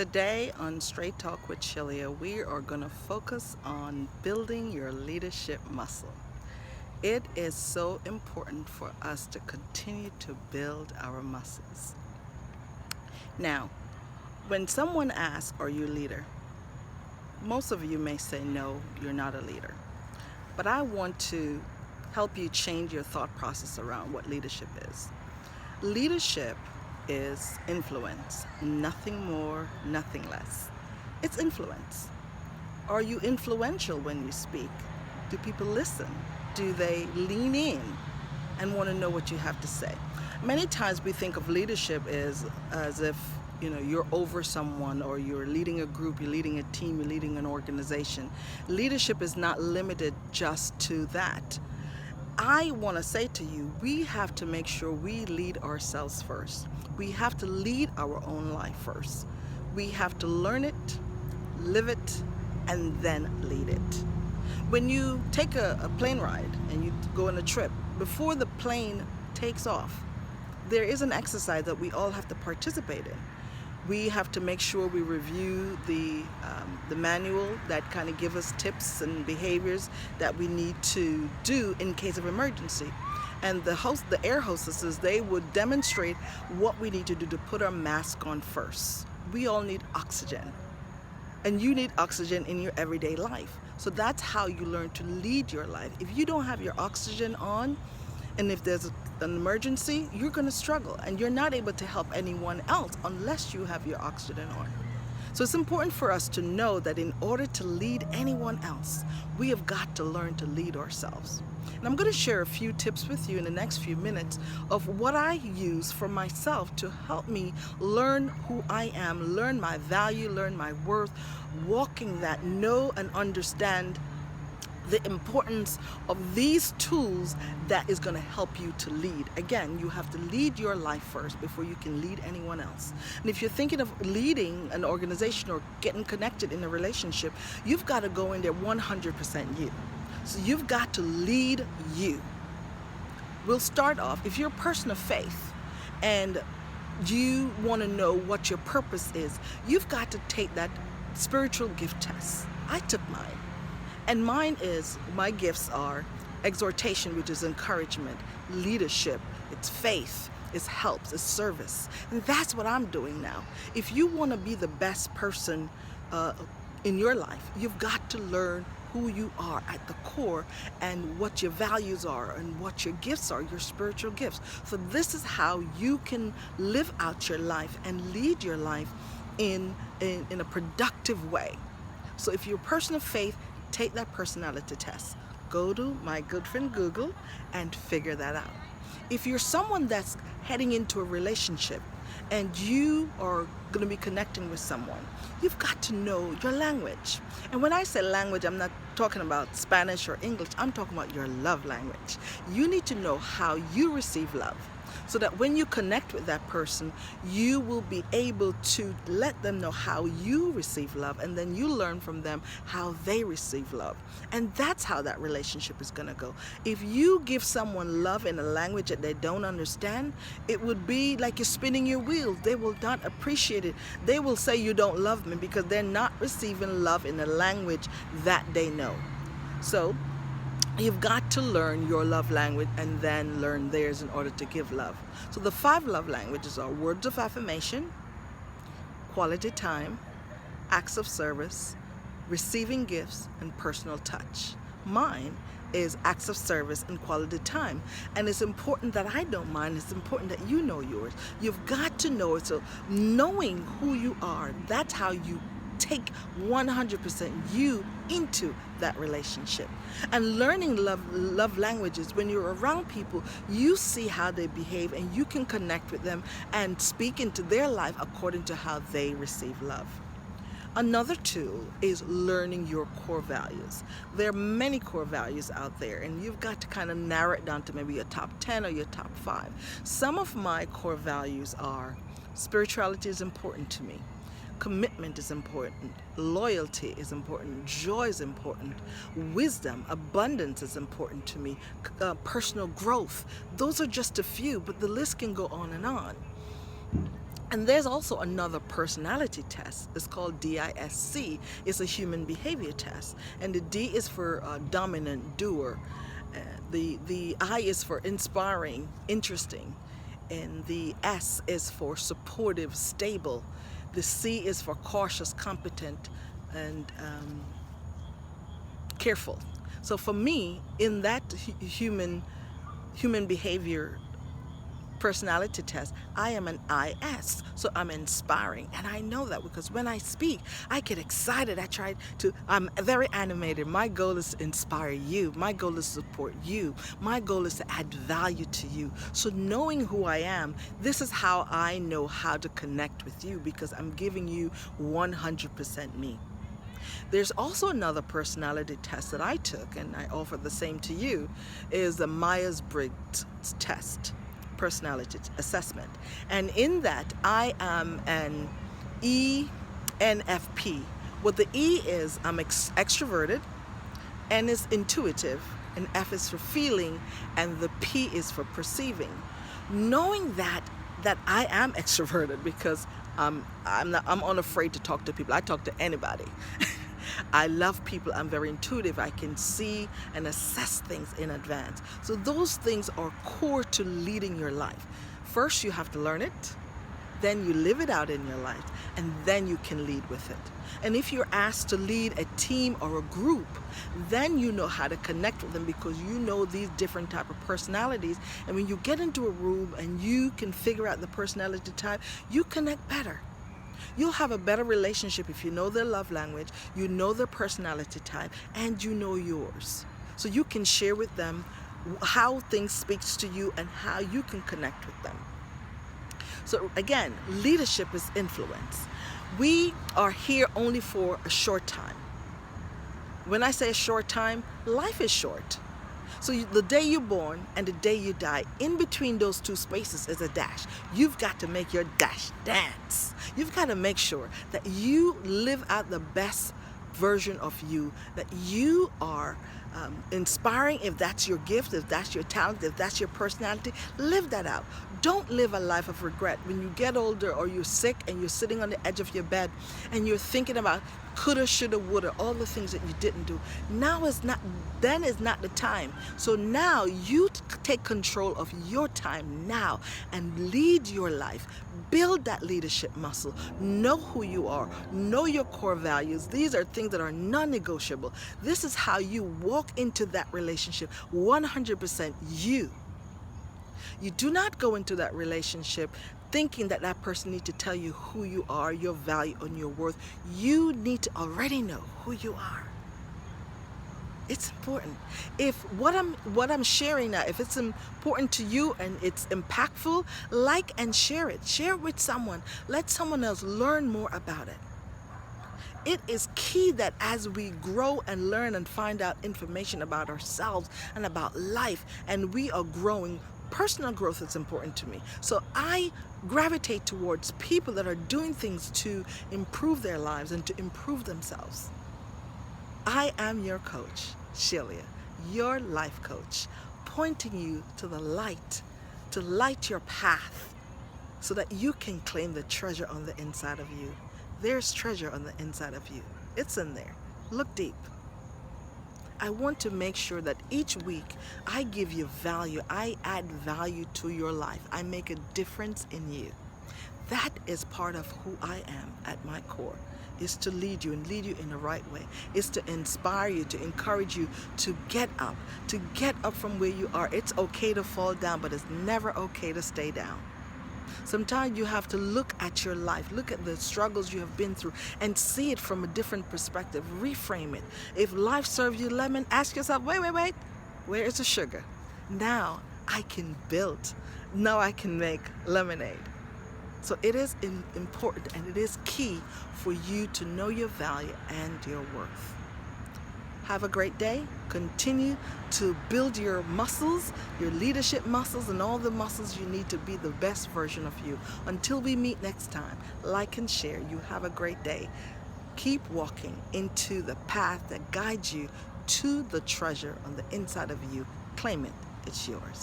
Today on Straight Talk with Chilia, we are going to focus on building your leadership muscle. It is so important for us to continue to build our muscles. Now, when someone asks, "Are you a leader?" most of you may say, "No, you're not a leader." But I want to help you change your thought process around what leadership is. Leadership is influence, nothing more, nothing less. It's influence. Are you influential when you speak? Do people listen? Do they lean in and want to know what you have to say? Many times we think of leadership as if you're over someone, or you're leading a group, you're leading a team, you're leading an organization. Leadership is not limited just to that. I want to say to you, we have to make sure we lead ourselves first. We have to lead our own life first. We have to learn it, live it, and then lead it. When you take a plane ride and you go on a trip, before the plane takes off, there is an exercise that we all have to participate in. We have to make sure we review the manual that kind of give us tips and behaviors that we need to do in case of emergency. And the air hostesses, they would demonstrate what we need to do to put our mask on first. We all need oxygen, and you need oxygen in your everyday life. So that's how you learn to lead your life. If you don't have your oxygen on, and if there's an emergency, you're going to struggle, and you're not able to help anyone else unless you have your oxygen on. So it's important for us to know that in order to lead anyone else, we have got to learn to lead ourselves. And I'm going to share a few tips with you in the next few minutes of what I use for myself to help me learn who I am, learn my value, learn my worth, walking that, know and understand the importance of these tools that is going to help you to lead. Again, you have to lead your life first before you can lead anyone else. And if you're thinking of leading an organization or getting connected in a relationship, you've got to go in there 100% you. So you've got to lead you. We'll start off, if you're a person of faith and you want to know what your purpose is, you've got to take that spiritual gift test. I took mine. And my gifts are exhortation, which is encouragement, leadership, it's faith, it's help, it's service. And that's what I'm doing now. If you want to be the best person in your life, you've got to learn who you are at the core and what your values are and what your gifts are, your spiritual gifts. So this is how you can live out your life and lead your life in a productive way. So if you're a person of faith, take that personality test. Go to my good friend Google and figure that out. If you're someone that's heading into a relationship and you are going to be connecting with someone, you've got to know your language. And when I say language, I'm not talking about Spanish or English. I'm talking about your love language. You need to know how you receive love, so that when you connect with that person, you will be able to let them know how you receive love, and then you learn from them how they receive love. And that's how that relationship is going to go. If you give someone love in a language that they don't understand, it would be like you're spinning your wheels. They will not appreciate it. They will say you don't love me because they're not receiving love in a language that they know. So you've got to learn your love language and then learn theirs in order to give love. So the 5 love languages are words of affirmation, quality time, acts of service, receiving gifts, and personal touch. Mine is acts of service and quality time. And it's important that I know mine. It's important that you know yours. You've got to know it. So knowing who you are, that's how you take 100% you into that relationship. And learning love languages, when you're around people, you see how they behave and you can connect with them and speak into their life according to how they receive love. Another tool is learning your core values. There are many core values out there, and you've got to kind of narrow it down to maybe your top 10 or your top 5. Some of my core values are: spirituality is important to me. Commitment is important. Loyalty is important. Joy is important. Wisdom, abundance is important to me. Personal growth. Those are just a few, but the list can go on and on. And there's also another personality test. It's called DISC. It's a human behavior test. And the D is for dominant, doer. The I is for inspiring, interesting. And the S is for supportive, stable. The C is for cautious, competent, and careful. So for me, in that human behavior personality test, I am an IS, so I'm inspiring, and I know that because when I speak, I get excited. I'm very animated. My goal is to inspire you. My goal is to support you. My goal is to add value to you. So knowing who I am, this is how I know how to connect with you, because I'm giving you 100% me. There's also another personality test that I took, and I offer the same to you, is the Myers-Briggs test, personality assessment. And in that, I am an ENFP. What the E is, I'm extroverted, N is intuitive, and F is for feeling, and the P is for perceiving. Knowing that I am extroverted, because I'm unafraid to talk to people. I talk to anybody. I love people. I'm very intuitive. I can see and assess things in advance. So those things are core to leading your life. First, you have to learn it. Then you live it out in your life. And then you can lead with it. And if you're asked to lead a team or a group, then you know how to connect with them, because you know these different type of personalities. And when you get into a room and you can figure out the personality type, you connect better. You'll have a better relationship if you know their love language, you know their personality type, and you know yours. So you can share with them how things speaks to you and how you can connect with them. So again, leadership is influence. We are here only for a short time. When I say a short time, life is short. So the day you're born and the day you die, in between those two spaces is a dash. You've got to make your dash dance. You've got to make sure that you live out the best version of you, that you are inspiring. If that's your gift, if that's your talent, if that's your personality, live that out. Don't live a life of regret. When you get older or you're sick and you're sitting on the edge of your bed and you're thinking about coulda, shoulda, woulda, all the things that you didn't do. Then is not the time. So now you take control of your time now and lead your life. Build that leadership muscle. Know who you are. Know your core values. These are things that are non-negotiable. This is how you walk into that relationship 100% you. You do not go into that relationship thinking that that person needs to tell you who you are, your value, and your worth. You need to already know who you are. It's important. If what I'm sharing now, if it's important to you and it's impactful, like and share it. Share it with someone. Let someone else learn more about it. It is key that as we grow and learn and find out information about ourselves and about life, and we are growing, personal growth is important to me. So I gravitate towards people that are doing things to improve their lives and to improve themselves. I am your coach, Shelia, your life coach, pointing you to the light, to light your path so that you can claim the treasure on the inside of you. There's treasure on the inside of you. It's in there. Look deep. I want to make sure that each week I give you value. I add value to your life. I make a difference in you. That is part of who I am at my core, is to lead you and lead you in the right way. Is to inspire you, to encourage you to get up from where you are. It's okay to fall down, but it's never okay to stay down. Sometimes you have to look at your life, look at the struggles you have been through, and see it from a different perspective. Reframe it. If life serves you lemon, ask yourself, wait, where is the sugar? Now I can build. Now I can make lemonade. So it is important and it is key for you to know your value and your worth. Have a great day. Continue to build your muscles, your leadership muscles, and all the muscles you need to be the best version of you. Until we meet next time, like and share. You have a great day. Keep walking into the path that guides you to the treasure on the inside of you. Claim it. It's yours.